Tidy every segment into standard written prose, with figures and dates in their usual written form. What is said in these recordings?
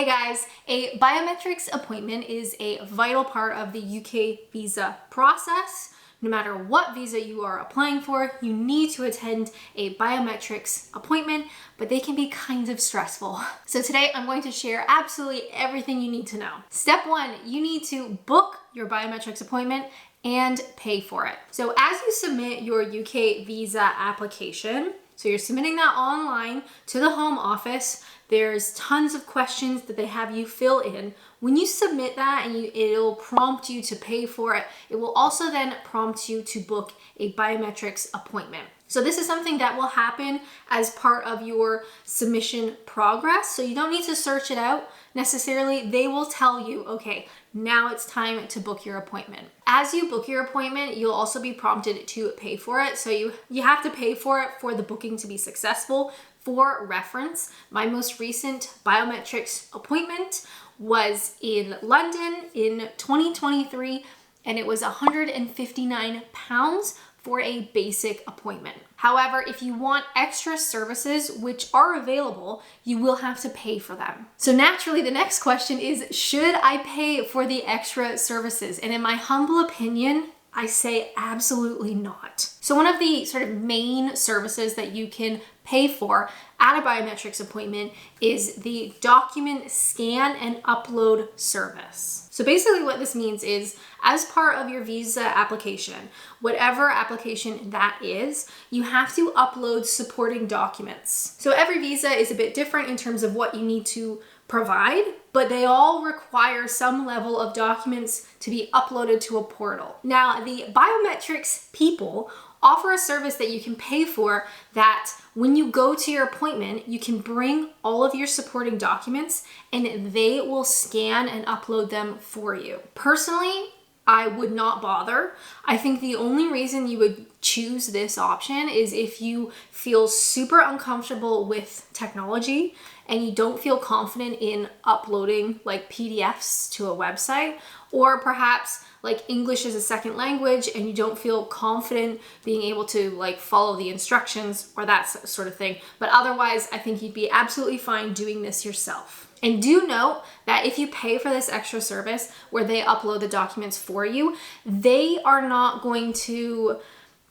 Hey guys, a biometrics appointment is a vital part of the UK visa process. No matter what visa you are applying for, you need to attend a biometrics appointment, but they can be kind of stressful. So today I'm going to share absolutely everything you need to know. Step one, you need to book your biometrics appointment and pay for it. So as you submit your UK visa application, so you're submitting that online to the Home Office, there's tons of questions that they have you fill in. When you submit that and it'll prompt you to pay for it, it will also then prompt you to book a biometrics appointment. So this is something that will happen as part of your submission progress. So you don't need to search it out necessarily. They will tell you, okay, now it's time to book your appointment. As you book your appointment, you'll also be prompted to pay for it. So you have to pay for it for the booking to be successful. For reference, my most recent biometrics appointment was in London in 2023, and it was £159 for a basic appointment. However, if you want extra services, which are available, you will have to pay for them. So naturally, the next question is, should I pay for the extra services? And in my humble opinion, I say absolutely not. So one of the sort of main services that you can pay for at a biometrics appointment is the document scan and upload service. So basically what this means is, as part of your visa application, whatever application that is, you have to upload supporting documents. So every visa is a bit different in terms of what you need to provide, but they all require some level of documents to be uploaded to a portal. Now, the biometrics people offer a service that you can pay for that when you go to your appointment, you can bring all of your supporting documents and they will scan and upload them for you. Personally, I would not bother. I think the only reason you would choose this option is if you feel super uncomfortable with technology and you don't feel confident in uploading like PDFs to a website, or perhaps like English as a second language and you don't feel confident being able to like follow the instructions or that sort of thing. But otherwise, I think you'd be absolutely fine doing this yourself. And do note that if you pay for this extra service where they upload the documents for you, they are not going to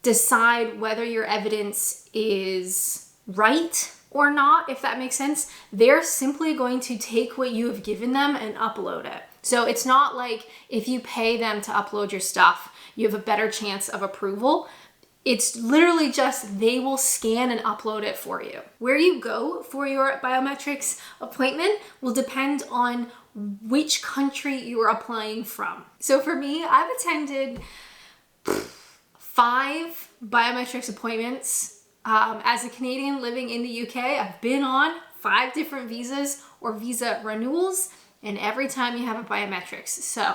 decide whether your evidence is right or not, if that makes sense. They're simply going to take what you have given them and upload it. So it's not like if you pay them to upload your stuff, you have a better chance of approval. It's literally just they will scan and upload it for you. Where you go for your biometrics appointment will depend on which country you are applying from. So for me, I've attended 5 biometrics appointments. As a Canadian living in the UK, I've been on 5 different visas or visa renewals, and every time you have a biometrics. So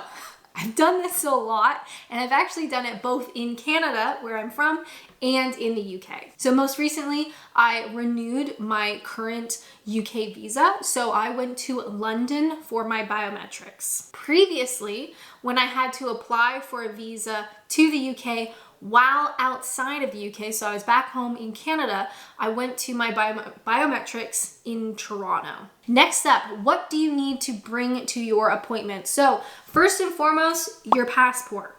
I've done this a lot, and I've actually done it both in Canada, where I'm from, and in the UK. So most recently, I renewed my current UK visa, so I went to London for my biometrics. Previously, when I had to apply for a visa to the UK while outside of the UK, so I was back home in Canada, I went to my biometrics in Toronto. Next up, what do you need to bring to your appointment? So first and foremost, your passport.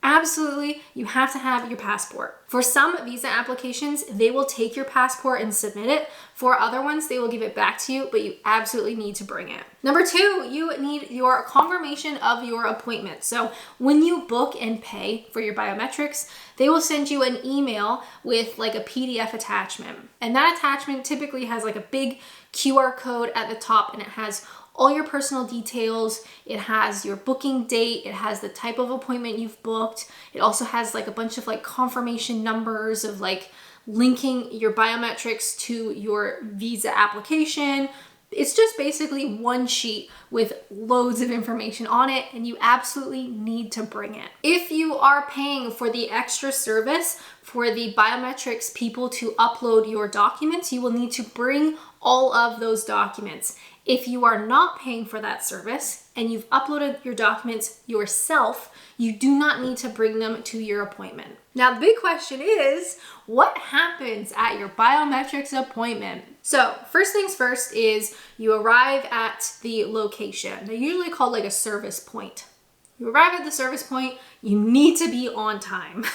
Absolutely, you have to have your passport. For some visa applications, they will take your passport and submit it. For other ones, they will give it back to you, but you absolutely need to bring it. Number 2, you need your confirmation of your appointment. So when you book and pay for your biometrics, they will send you an email with like a PDF attachment. And that attachment typically has like a big QR code at the top, and it has all your personal details. It has your booking date. It has the type of appointment you've booked. It also has like a bunch of like confirmation numbers of like linking your biometrics to your visa application. It's just basically one sheet with loads of information on it, and you absolutely need to bring it. If you are paying for the extra service for the biometrics people to upload your documents, you will need to bring all of those documents. If you are not paying for that service and you've uploaded your documents yourself, you do not need to bring them to your appointment. Now, the big question is, what happens at your biometrics appointment? So first things first is you arrive at the location. They're usually called like a service point. You arrive at the service point, you need to be on time.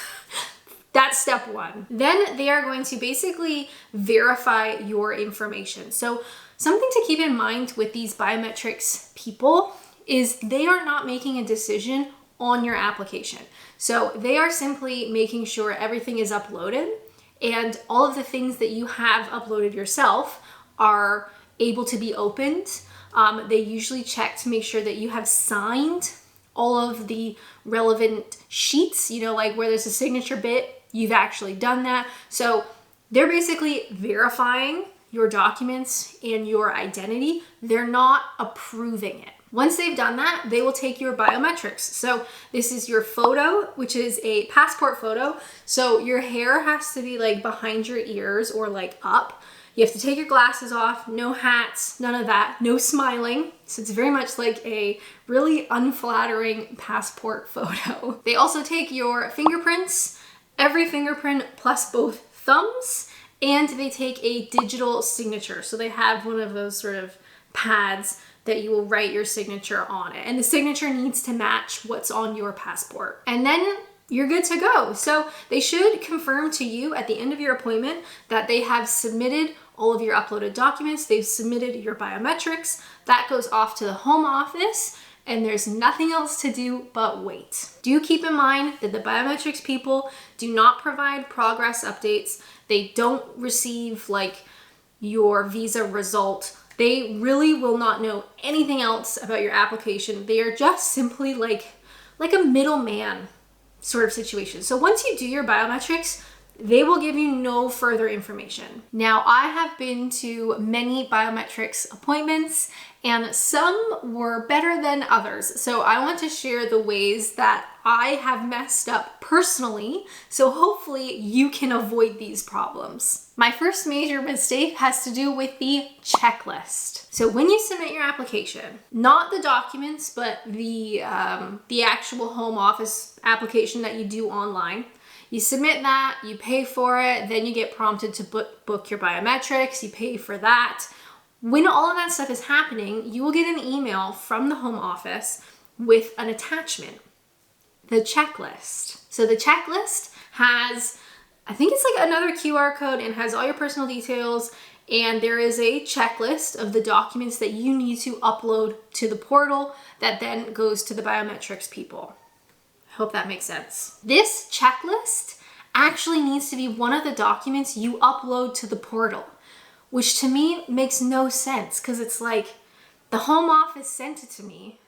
That's step one. Then they are going to basically verify your information. So something to keep in mind with these biometrics people is they are not making a decision on your application. So they are simply making sure everything is uploaded and all of the things that you have uploaded yourself are able to be opened. They usually check to make sure that you have signed all of the relevant sheets, like where there's a signature bit, you've actually done that. So they're basically verifying your documents and your identity. They're not approving it. Once they've done that, they will take your biometrics. So this is your photo, which is a passport photo. So your hair has to be like behind your ears or like up. You have to take your glasses off, no hats, none of that, no smiling. So it's very much like a really unflattering passport photo. They also take your fingerprints, every fingerprint plus both thumbs, and they take a digital signature. So they have one of those sort of pads that you will write your signature on it. And the signature needs to match what's on your passport. And then you're good to go. So they should confirm to you at the end of your appointment that they have submitted all of your uploaded documents. They've submitted your biometrics. That goes off to the home office and there's nothing else to do but wait. Do keep in mind that the biometrics people do not provide progress updates. They don't receive like your visa result. They really will not know anything else about your application. They are just simply like a middleman sort of situation. So once you do your biometrics, they will give you no further information. Now, I have been to many biometrics appointments and some were better than others. So I want to share the ways that I have messed up personally, so hopefully you can avoid these problems. My first major mistake has to do with the checklist. So when you submit your application, not the documents, but the actual home office application that you do online, you submit that, you pay for it, then you get prompted to book your biometrics, you pay for that. When all of that stuff is happening, you will get an email from the home office with an attachment, the checklist. So the checklist has, I think it's like another QR code and has all your personal details, and there is a checklist of the documents that you need to upload to the portal that then goes to the biometrics people. I hope that makes sense. This checklist actually needs to be one of the documents you upload to the portal, which to me makes no sense because it's like the home office sent it to me.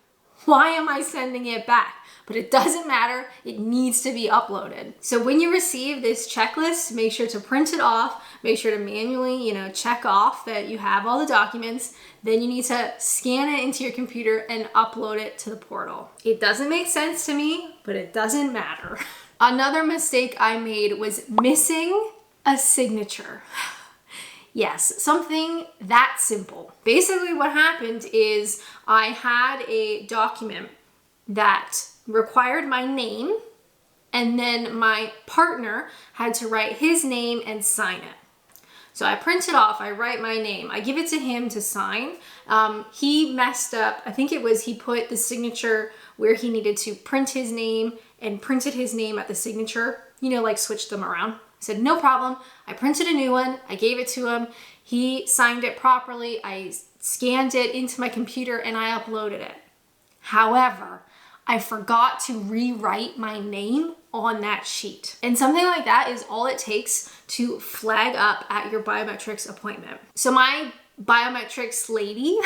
Why am I sending it back? But it doesn't matter, it needs to be uploaded. So when you receive this checklist, make sure to print it off, make sure to manually, check off that you have all the documents. Then you need to scan it into your computer and upload it to the portal. It doesn't make sense to me, but it doesn't matter. Another mistake I made was missing a signature. Yes, something that simple. Basically what happened is I had a document that required my name and then my partner had to write his name and sign it. So I print it off, I write my name, I give it to him to sign. He messed up, I think it was he put the signature where he needed to print his name and printed his name at the signature, like switched them around. I said, no problem. I printed a new one. I gave it to him. He signed it properly. I scanned it into my computer and I uploaded it. However, I forgot to rewrite my name on that sheet. And something like that is all it takes to flag up at your biometrics appointment. So my biometrics lady,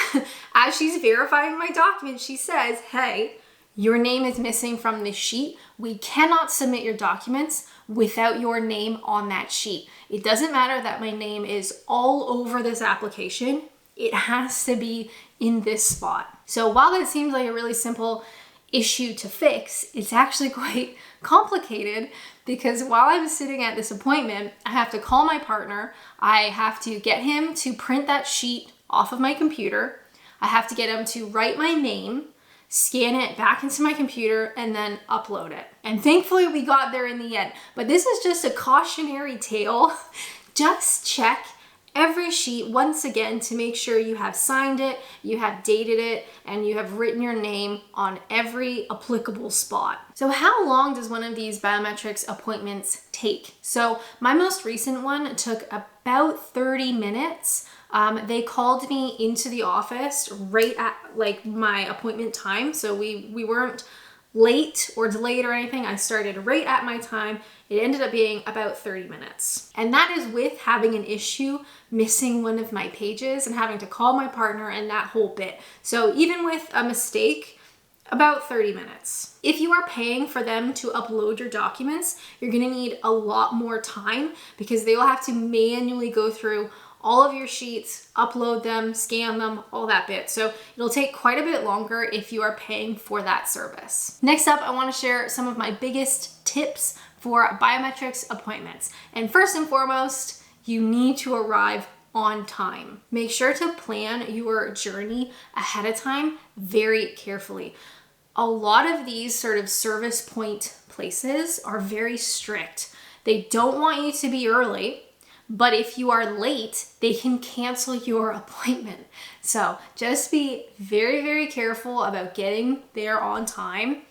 as she's verifying my document, she says, hey, your name is missing from this sheet. We cannot submit your documents without your name on that sheet. It doesn't matter that my name is all over this application. It has to be in this spot. So while that seems like a really simple issue to fix, it's actually quite complicated because while I'm sitting at this appointment, I have to call my partner. I have to get him to print that sheet off of my computer. I have to get them to write my name, scan it back into my computer, and then upload it. And thankfully we got there in the end. But this is just a cautionary tale. Just check every sheet once again to make sure you have signed it, you have dated it, and you have written your name on every applicable spot. So how long does one of these biometrics appointments take? So my most recent one took about 30 minutes. They called me into the office right at like my appointment time. So we weren't late or delayed or anything. I started right at my time. It ended up being about 30 minutes. And that is with having an issue missing one of my pages and having to call my partner and that whole bit. So even with a mistake, about 30 minutes. If you are paying for them to upload your documents, you're gonna need a lot more time because they will have to manually go through all of your sheets, upload them, scan them, all that bit. So it'll take quite a bit longer if you are paying for that service. Next up, I want to share some of my biggest tips for biometrics appointments. And first and foremost, you need to arrive on time. Make sure to plan your journey ahead of time very carefully. A lot of these sort of service point places are very strict. They don't want you to be early. But if you are late, they can cancel your appointment. So just be very, very careful about getting there on time.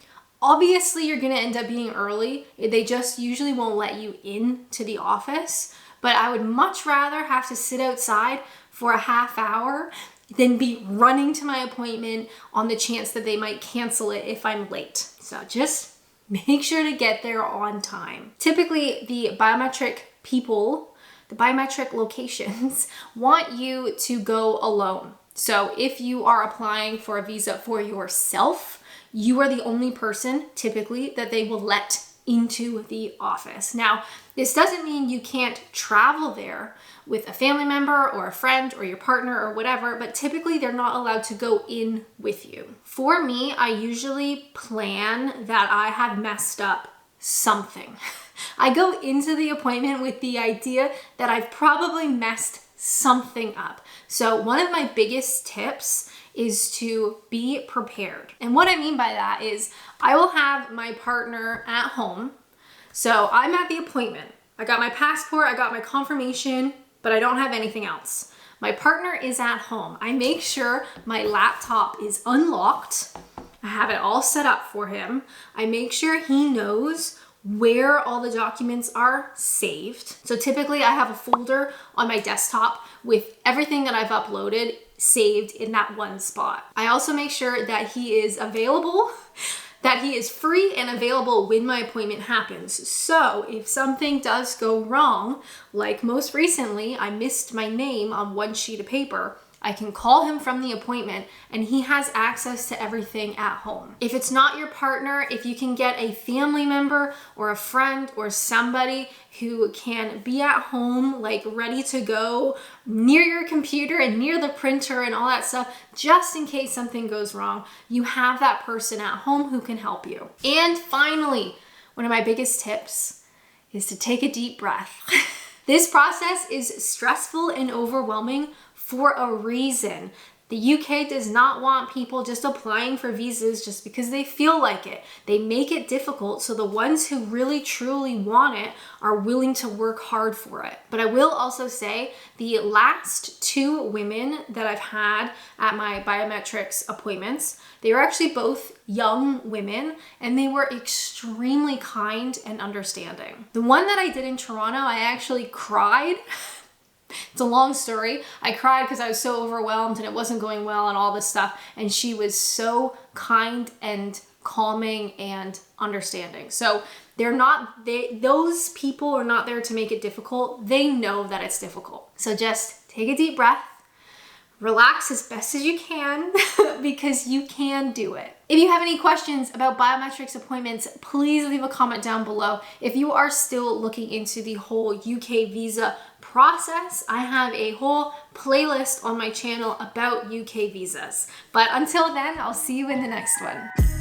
Obviously, you're gonna end up being early. They just usually won't let you into the office. But I would much rather have to sit outside for a half hour than be running to my appointment on the chance that they might cancel it if I'm late. So just make sure to get there on time. Typically, the biometric locations want you to go alone. So if you are applying for a visa for yourself, you are the only person typically that they will let into the office. Now, this doesn't mean you can't travel there with a family member or a friend or your partner or whatever, but typically they're not allowed to go in with you. For me, I usually plan that I have messed up something. I go into the appointment with the idea that I've probably messed something up. So one of my biggest tips is to be prepared. And what I mean by that is I will have my partner at home. So I'm at the appointment. I got my passport, I got my confirmation, but I don't have anything else. My partner is at home. I make sure my laptop is unlocked. I have it all set up for him. I make sure he knows where all the documents are saved. So typically I have a folder on my desktop with everything that I've uploaded saved in that one spot. I also make sure that he is available, that he is free and available when my appointment happens. So if something does go wrong, like most recently, I missed my name on one sheet of paper, I can call him from the appointment and he has access to everything at home. If it's not your partner, if you can get a family member or a friend or somebody who can be at home, like ready to go near your computer and near the printer and all that stuff, just in case something goes wrong, you have that person at home who can help you. And finally, one of my biggest tips is to take a deep breath. This process is stressful and overwhelming for a reason. The UK does not want people just applying for visas just because they feel like it. They make it difficult so the ones who really truly want it are willing to work hard for it. But I will also say the last 2 women that I've had at my biometrics appointments, they were actually both young women and they were extremely kind and understanding. The one that I did in Toronto, I actually cried. It's a long story. I cried because I was so overwhelmed and it wasn't going well and all this stuff. And she was so kind and calming and understanding. So those people are not there to make it difficult. They know that it's difficult. So just take a deep breath, relax as best as you can because you can do it. If you have any questions about biometrics appointments, please leave a comment down below. If you are still looking into the whole UK visa process, I have a whole playlist on my channel about UK visas. But until then, I'll see you in the next one.